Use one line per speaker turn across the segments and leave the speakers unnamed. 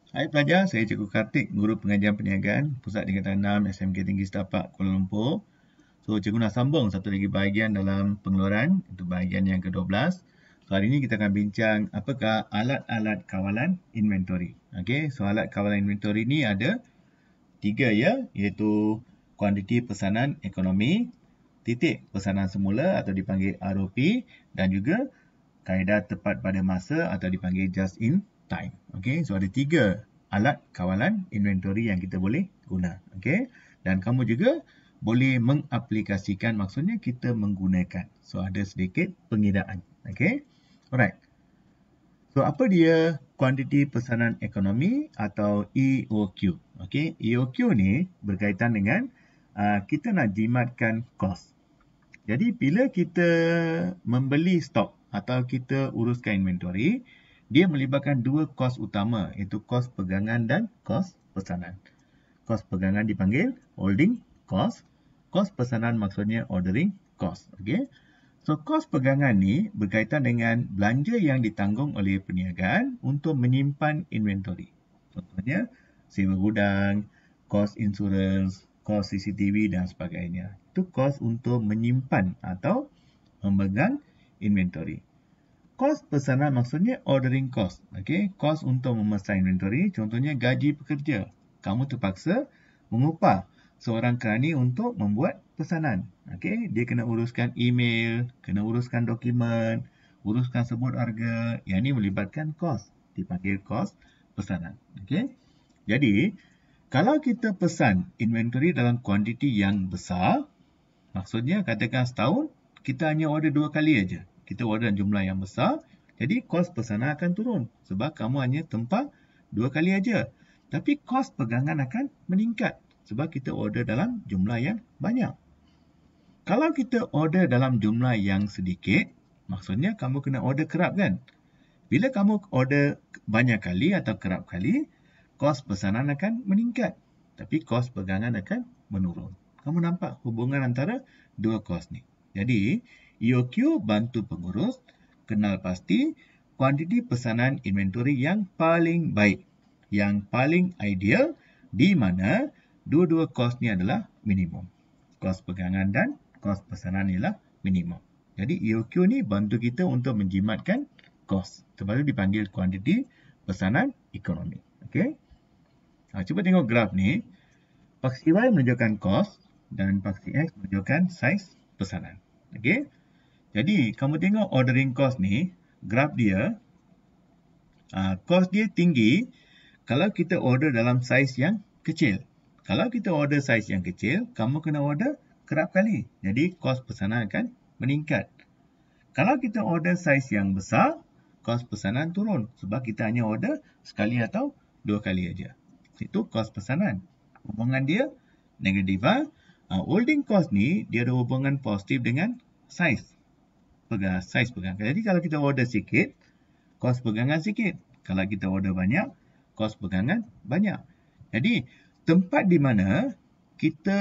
Hai pelajar, saya Cikgu Kartik, Guru Pengajian Perniagaan, Pusat Tingkatan 6 SMK Tinggi Setapak, Kuala Lumpur. So, Cikgu nak sambung satu lagi bahagian dalam pengeluaran, itu bahagian yang ke-12. So, hari ini kita akan bincang apakah alat-alat kawalan inventory. Okey, so alat kawalan inventory ni ada 3 ya, iaitu kuantiti pesanan ekonomi, titik pesanan semula atau dipanggil ROP, dan juga kaedah tepat pada masa atau dipanggil just in time. Okey, so ada 3 alat kawalan inventory yang kita boleh guna. Okey, dan kamu juga boleh mengaplikasikan, maksudnya kita menggunakan. So ada sedikit pengiraan. Okey, alright. So apa dia kuantiti pesanan ekonomi atau EOQ? Okey, EOQ ni berkaitan dengan kita nak jimatkan kos. Jadi bila kita membeli stok atau kita uruskan inventory, dia melibatkan 2 kos utama, iaitu kos pegangan dan kos pesanan. Kos pegangan dipanggil holding cost, kos pesanan maksudnya ordering cost. Okey. So kos pegangan ni berkaitan dengan belanja yang ditanggung oleh perniagaan untuk menyimpan inventory. Contohnya sewa gudang, kos insurans, kos CCTV dan sebagainya. Itu kos untuk menyimpan atau memegang inventory. Kos pesanan maksudnya ordering cost. Okey, kos untuk memesan inventory, contohnya gaji pekerja. Kamu terpaksa mengupah seorang kerani untuk membuat pesanan. Okey, dia kena uruskan email, kena uruskan dokumen, uruskan sebut harga. Yang ini melibatkan kos, dipanggil kos pesanan. Okey. Jadi, kalau kita pesan inventory dalam kuantiti yang besar, maksudnya katakan setahun kita hanya order 2 kali aja. Kita order jumlah yang besar, jadi kos pesanan akan turun sebab kamu hanya tempah 2 kali aja. Tapi kos pegangan akan meningkat sebab kita order dalam jumlah yang banyak. Kalau kita order dalam jumlah yang sedikit, maksudnya kamu kena order kerap kan? Bila kamu order banyak kali atau kerap kali, kos pesanan akan meningkat. Tapi kos pegangan akan menurun. Kamu nampak hubungan antara 2 kos ni. Jadi, EOQ bantu pengurus kenal pasti kuantiti pesanan inventory yang paling baik, yang paling ideal, di mana dua-dua kos ni adalah minimum. Kos pegangan dan kos pesanan ialah minimum. Jadi EOQ ni bantu kita untuk menjimatkan kos. Sebab itu dipanggil kuantiti pesanan ekonomi. Okey. Cuba tengok graf ni. Paksi Y menunjukkan kos dan paksi X menunjukkan saiz pesanan. Okey. Jadi kamu tengok ordering cost ni, graf dia, kos dia tinggi kalau kita order dalam saiz yang kecil. Kalau kita order saiz yang kecil, kamu kena order kerap kali. Jadi kos pesanan akan meningkat. Kalau kita order saiz yang besar, kos pesanan turun sebab kita hanya order sekali atau 2 kali aja. Itu kos pesanan. Hubungan dia negatif. Holding cost ni dia ada hubungan positif dengan saiz pegangan. Jadi kalau kita order sikit, kos pegangan sikit. Kalau kita order banyak, kos pegangan banyak. Jadi tempat di mana kita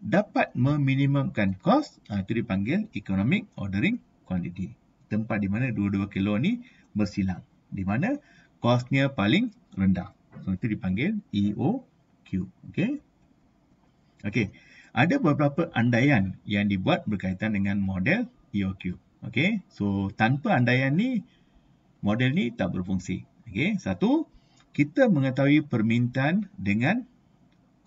dapat meminimumkan kos, itu dipanggil economic ordering quantity. Tempat di mana dua-dua kilo ni bersilang. Di mana kosnya paling rendah. So itu dipanggil EOQ. Okey. Okey. Ada beberapa andaian yang dibuat berkaitan dengan model EOQ. Okey. So tanpa andaian ni, model ni tak berfungsi. Okey. Satu, kita mengetahui permintaan dengan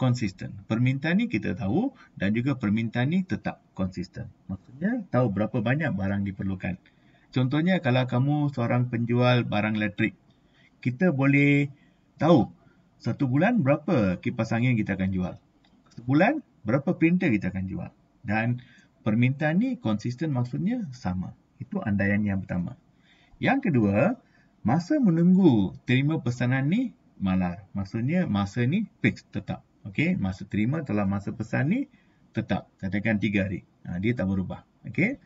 konsisten. Permintaan ni kita tahu dan juga permintaan ni tetap konsisten. Maksudnya tahu berapa banyak barang diperlukan. Contohnya kalau kamu seorang penjual barang elektrik, kita boleh tahu satu bulan berapa kipas angin kita akan jual. Sebulan berapa printer kita akan jual. Dan permintaan ni konsisten, maksudnya sama. Itu andaian yang pertama. Yang kedua, masa menunggu terima pesanan ni malar. Maksudnya masa ni fix, tetap. Okey, masa terima telah masa pesan ni tetap. Katakan 3 hari. Dia tak berubah. Okey.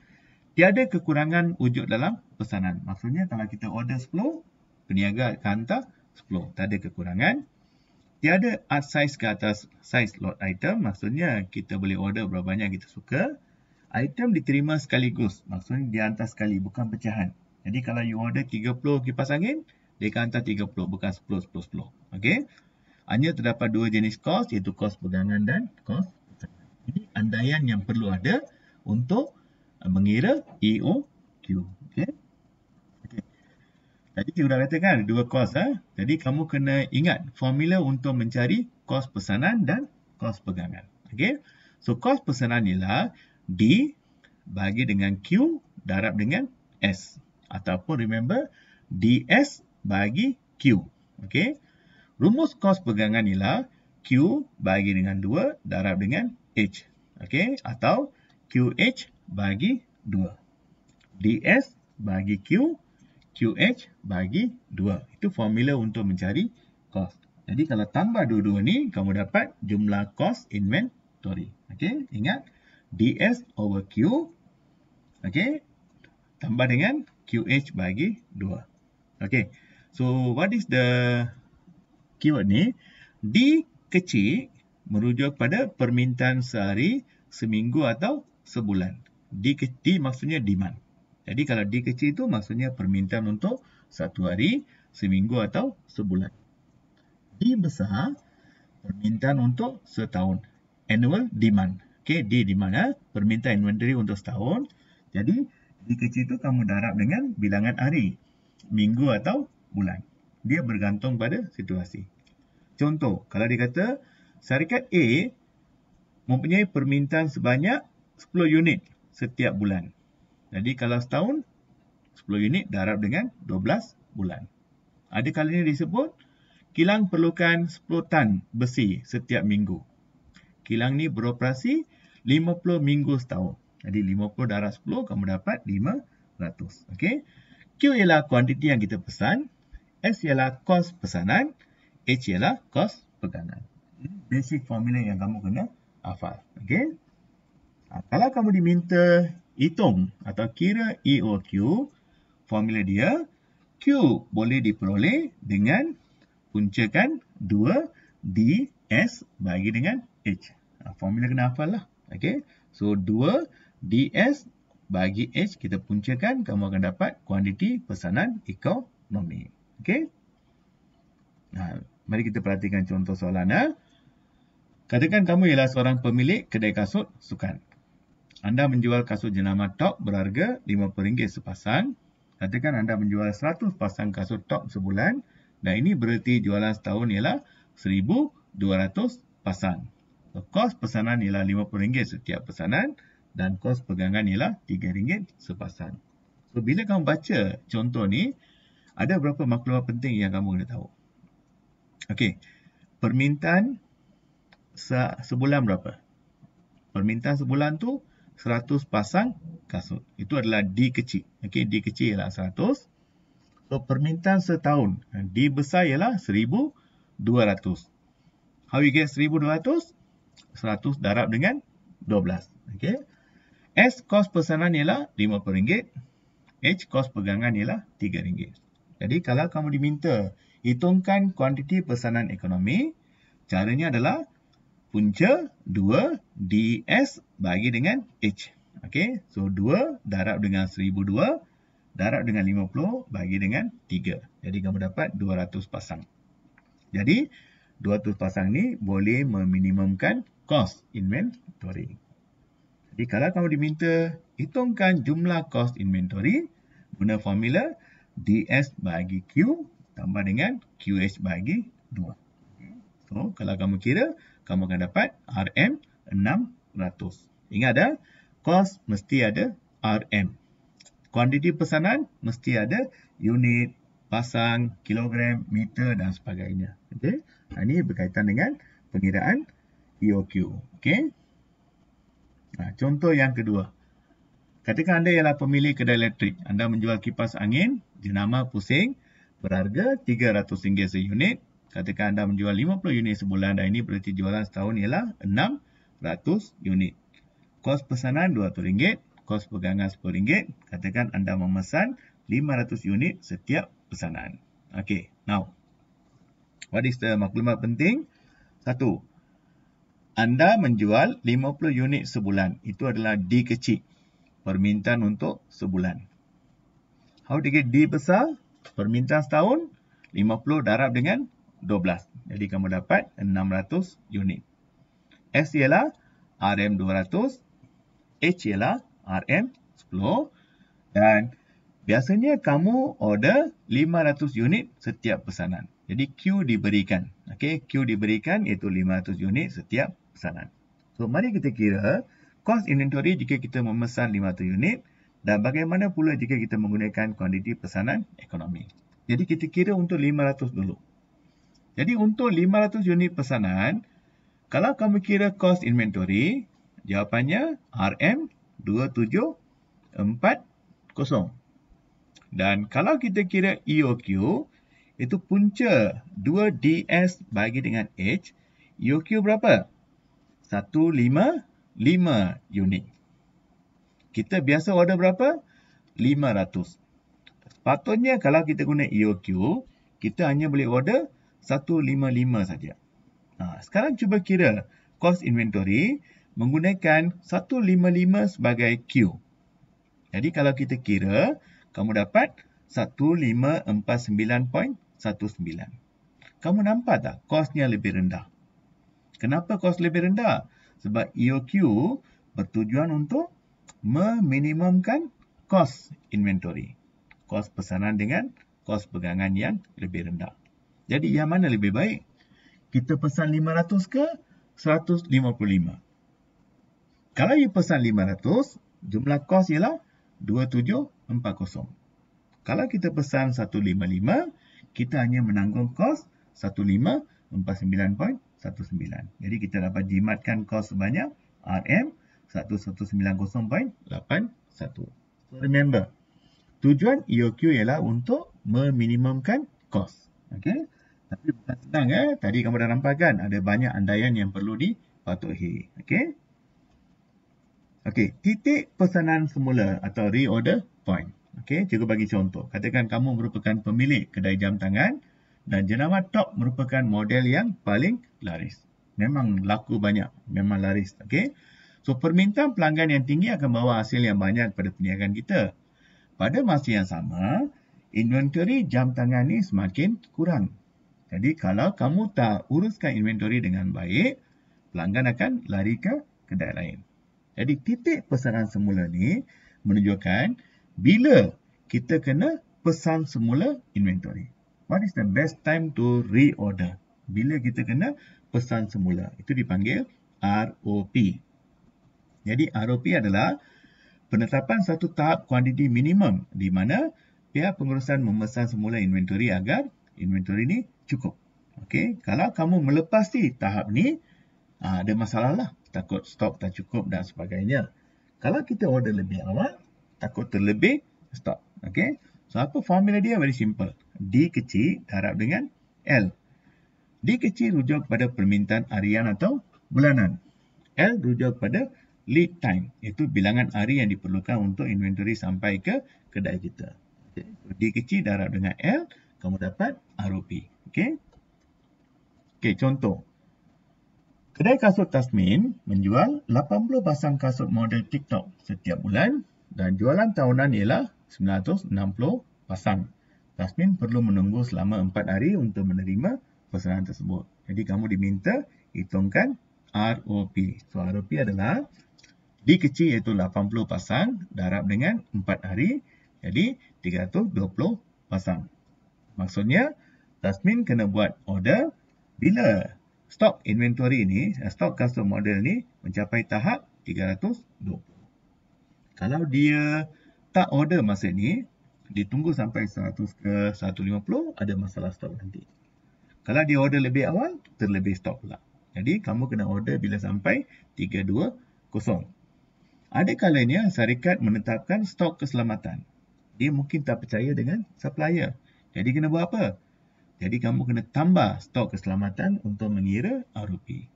Tiada kekurangan wujud dalam pesanan. Maksudnya kalau kita order 10, peniaga akan hantar 10. Tak ada kekurangan. Tiada art size ke atas size lot item. Maksudnya kita boleh order berapa banyak kita suka. Item diterima sekaligus. Maksudnya dia hantar sekali, bukan pecahan. Jadi kalau you order 30 kipas angin, Dia akan hantar 30, bukan 10, 10, 10. Okey. Hanya terdapat dua jenis kos, iaitu kos pegangan dan kos pesanan. Ini andaian yang perlu ada untuk mengira EOQ. Okey. Tadi kita dah katakan ada dua kos. Jadi kamu kena ingat formula untuk mencari kos pesanan dan kos pegangan. Okay. So kos pesanan ialah D bagi dengan Q darab dengan S. Ataupun remember DS bagi Q. Okay. Rumus kos pegangan ialah Q bagi dengan 2 darab dengan H. Okay. Atau QH bagi 2. DS bagi Q, QH bagi 2. Itu formula untuk mencari kos. Jadi kalau tambah dua-dua ni, kamu dapat jumlah kos inventory. Okey, ingat DS over Q. Okey, tambah dengan QH bagi 2. Okey, so what is the keyword ni? D kecil merujuk pada permintaan sehari, seminggu atau sebulan. D maksudnya demand. Jadi kalau D kecil itu maksudnya permintaan untuk satu hari, seminggu atau sebulan. D besar, permintaan untuk setahun. Annual demand. Okay, D di mana? Permintaan inventory untuk setahun. Jadi D kecil itu kamu darab dengan bilangan hari, minggu atau bulan. Dia bergantung pada situasi. Contoh, kalau dia kata syarikat A mempunyai permintaan sebanyak 10 unit setiap bulan. Jadi kalau setahun, 10 unit darab dengan 12 bulan. Ada kalanya disebut, kilang perlukan 10 tan besi setiap minggu. Kilang ni beroperasi 50 minggu setahun. Jadi 50 darab 10, kamu dapat 500. Okay? Q ialah kuantiti yang kita pesan. S ialah kos pesanan. H ialah kos pegangan. Ini basic formula yang kamu kena hafal. Okay? Kalau kamu diminta hitung atau kira EOQ, formula dia, Q boleh diperoleh dengan puncakan 2DS bagi dengan H. Formula kena hafal lah. Okay. So 2DS bagi H kita puncakan, kamu akan dapat kuantiti pesanan ekonomi. Okay. Mari kita perhatikan contoh soalan. Katakan kamu ialah seorang pemilik kedai kasut sukan. Anda menjual kasut jenama top berharga RM50 sepasang. Katakan anda menjual 100 pasang kasut top sebulan. Dan ini bererti jualan setahun ialah 1,200 pasang. So, kos pesanan ialah RM50 setiap pesanan. Dan kos pegangan ialah RM3 sepasang. So, bila kamu baca contoh ni, ada beberapa maklumat penting yang kamu kena tahu. Okey, permintaan sebulan berapa? Permintaan sebulan tu 100 pasang kasut. Itu adalah D kecil. Okey, D kecil ialah 100. So, permintaan setahun. D besar ialah 1,200. How you get 1,200? 100 darab dengan 12. Okey. S kos pesanan ialah RM50. H kos pegangan ialah RM3. Jadi, kalau kamu diminta hitungkan kuantiti pesanan ekonomi, caranya adalah punca 2DS bagi dengan H. Okey, so 2 darab dengan 1,002 darab dengan 50 bagi dengan 3. Jadi kamu dapat 200 pasang. Jadi 200 pasang ni boleh meminimumkan kos inventory. Jadi kalau kamu diminta hitungkan jumlah kos inventory, guna formula DS bagi Q tambah dengan QH bagi 2. So kalau kamu kira, kamu akan dapat RM600. Ingat kos mesti ada RM. Kuantiti pesanan mesti ada unit, pasang, kilogram, meter dan sebagainya. Okay? Ini berkaitan dengan pengiraan EOQ. Okay? Contoh yang kedua. Katakan anda ialah pemilik kedai elektrik. Anda menjual kipas angin jenama pusing berharga RM300 seunit. Katakan anda menjual 50 unit sebulan dan ini berarti jualan setahun ialah 600 unit. Kos pesanan RM200, kos pegangan RM10. Katakan anda memesan 500 unit setiap pesanan. Okay, now. What is the maklumat penting? 1. Anda menjual 50 unit sebulan. Itu adalah D kecil. Permintaan untuk sebulan. How to get D besar? Permintaan setahun. 50 darab dengan 12. Jadi kamu dapat 600 unit. S ialah RM200, H ialah RM10 dan biasanya kamu order 500 unit setiap pesanan. Jadi Q diberikan. Okey, Q diberikan iaitu 500 unit setiap pesanan. So mari kita kira kos inventory jika kita memesan 500 unit dan bagaimana pula jika kita menggunakan kuantiti pesanan ekonomi. Jadi kita kira untuk 500 dulu. Jadi untuk 500 unit pesanan, kalau kamu kira kos inventory, jawapannya RM2740. Dan kalau kita kira EOQ, itu punca 2DS bagi dengan H, EOQ berapa? 155 unit. Kita biasa order berapa? 500. Sepatutnya kalau kita guna EOQ, kita hanya boleh order 155 saja. Sekarang cuba kira cost inventory menggunakan 155 sebagai Q. Jadi kalau kita kira, kamu dapat 1549.19. Kamu nampak tak kosnya lebih rendah? Kenapa kos lebih rendah? Sebab EOQ bertujuan untuk meminimumkan kos inventory. Kos pesanan dengan kos pegangan yang lebih rendah. Jadi yang mana lebih baik? Kita pesan 500 ke 155? Kalau you pesan 500, jumlah kos ialah 2740. Kalau kita pesan 155, kita hanya menanggung kos 1549.19. Jadi kita dapat jimatkan kos sebanyak RM1190.81. Remember, tujuan EOQ ialah untuk meminimumkan kos. Okey? Tapi bukan senang Tadi kamu dah nampak kan, ada banyak andaian yang perlu dipatuhi. Okey? Okey, titik pesanan semula atau reorder point. Okey, cikgu bagi contoh. Katakan kamu merupakan pemilik kedai jam tangan dan jenama Top merupakan model yang paling laris. Memang laku banyak, memang laris. Okey. So permintaan pelanggan yang tinggi akan bawa hasil yang banyak pada perniagaan kita. Pada masa yang sama, inventory jam tangan ni semakin kurang. Jadi kalau kamu tak uruskan inventory dengan baik, pelanggan akan lari ke kedai lain. Jadi titik pesanan semula ni menunjukkan bila kita kena pesan semula inventory. What is the best time to reorder? Bila kita kena pesan semula. Itu dipanggil ROP. Jadi ROP adalah penetapan satu tahap kuantiti minimum di mana pihak pengurusan memesan semula inventory agar inventory ni cukup. Okey, kalau kamu melepasi tahap ni, ada masalah lah. Takut stok tak cukup dan sebagainya. Kalau kita order lebih awal, takut terlebih stok. Okey, so apa formula dia? Very simple. D kecil darab dengan L. D kecil rujuk pada permintaan harian atau bulanan. L rujuk pada lead time, iaitu bilangan hari yang diperlukan untuk inventory sampai ke kedai kita. Okay. D kecil darab dengan L, kamu dapat ROP. Okey. Okey, contoh. Kedai kasut Tasmin menjual 80 pasang kasut model TikTok setiap bulan dan jualan tahunan ialah 960 pasang. Tasmin perlu menunggu selama 4 hari untuk menerima pesanan tersebut. Jadi kamu diminta hitungkan ROP. So ROP adalah D kecil iaitu 80 pasang darab dengan 4 hari. Jadi 320 pasang. Maksudnya Tasmin kena buat order bila stok inventory ni, stok kasut model ni mencapai tahap 320. Kalau dia tak order masa ni, ditunggu sampai 100 ke 150, ada masalah stok nanti. Kalau dia order lebih awal, terlebih stok pula. Jadi kamu kena order bila sampai 320. Ada kalanya syarikat menetapkan stok keselamatan. Dia mungkin tak percaya dengan supplier. Jadi kena buat apa? Jadi kamu kena tambah stok keselamatan untuk mengira ROP.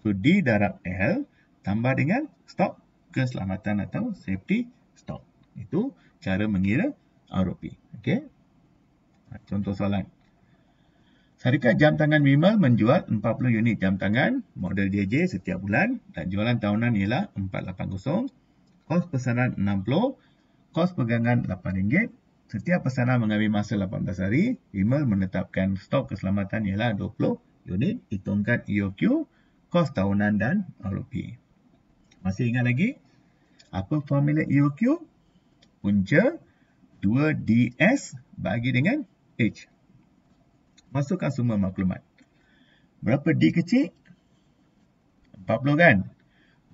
So D darab L tambah dengan stok keselamatan atau safety stock. Itu cara mengira ROP. Okey. Contoh soalan. Syarikat jam tangan Bimal menjual 40 unit jam tangan model JJ setiap bulan dan jualan tahunan ialah 480. Kos pesanan 60, kos pegangan RM8, Setiap pesanan mengambil masa 18 hari, Himmel menetapkan stok keselamatan ialah 20 unit, hitungkan EOQ, kos tahunan dan ROP. Masih ingat lagi? Apa formula EOQ? Punca 2DS bagi dengan H. Masukkan semua maklumat. Berapa D kecil? 40 kan?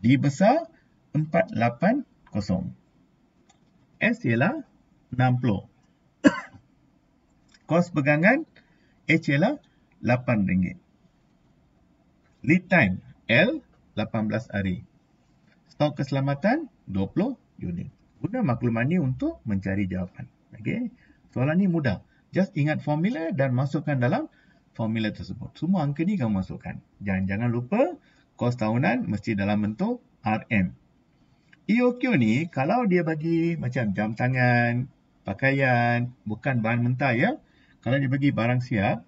D besar 480. S ialah 60. Kos pegangan H ialah RM8. Lead time L 18 hari. Stok keselamatan 20 unit. Guna maklumat ni untuk mencari jawapan. Okey. Soalan ni mudah. Just ingat formula dan masukkan dalam formula tersebut. Semua angka ni kamu masukkan. Jangan lupa kos tahunan mesti dalam bentuk RM. EOQ ni kalau dia bagi macam jam tangan, pakaian, bukan bahan mentah ya. Kalau dia bagi barang siap,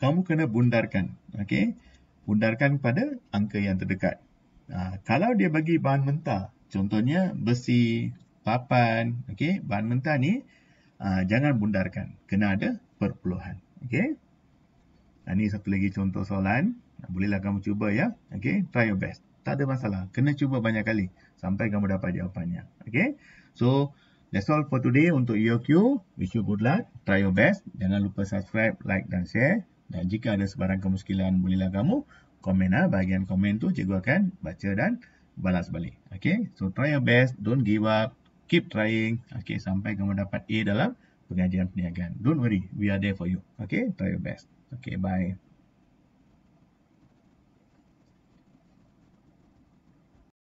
kamu kena bundarkan. Okey. Bundarkan pada angka yang terdekat. Kalau dia bagi bahan mentah, contohnya besi, papan, okey, bahan mentah ni jangan bundarkan. Kena ada perpuluhan. Okey. Ini satu lagi contoh soalan. Bolehlah kamu cuba ya. Okey, try your best. Tak ada masalah. Kena cuba banyak kali sampai kamu dapat jawapannya. Okey. So, that's all for today untuk EOQ. Wish you good luck. Try your best. Jangan lupa subscribe, like dan share. Dan jika ada sebarang kemuskilan, bolehlah kamu komen bahagian komen tu cikgu akan baca dan balas balik. Okay, so try your best, don't give up, keep trying. Okay, sampai kamu dapat A dalam pengajian perniagaan. Don't worry, we are there for you. Okay, try your best. Okay, bye.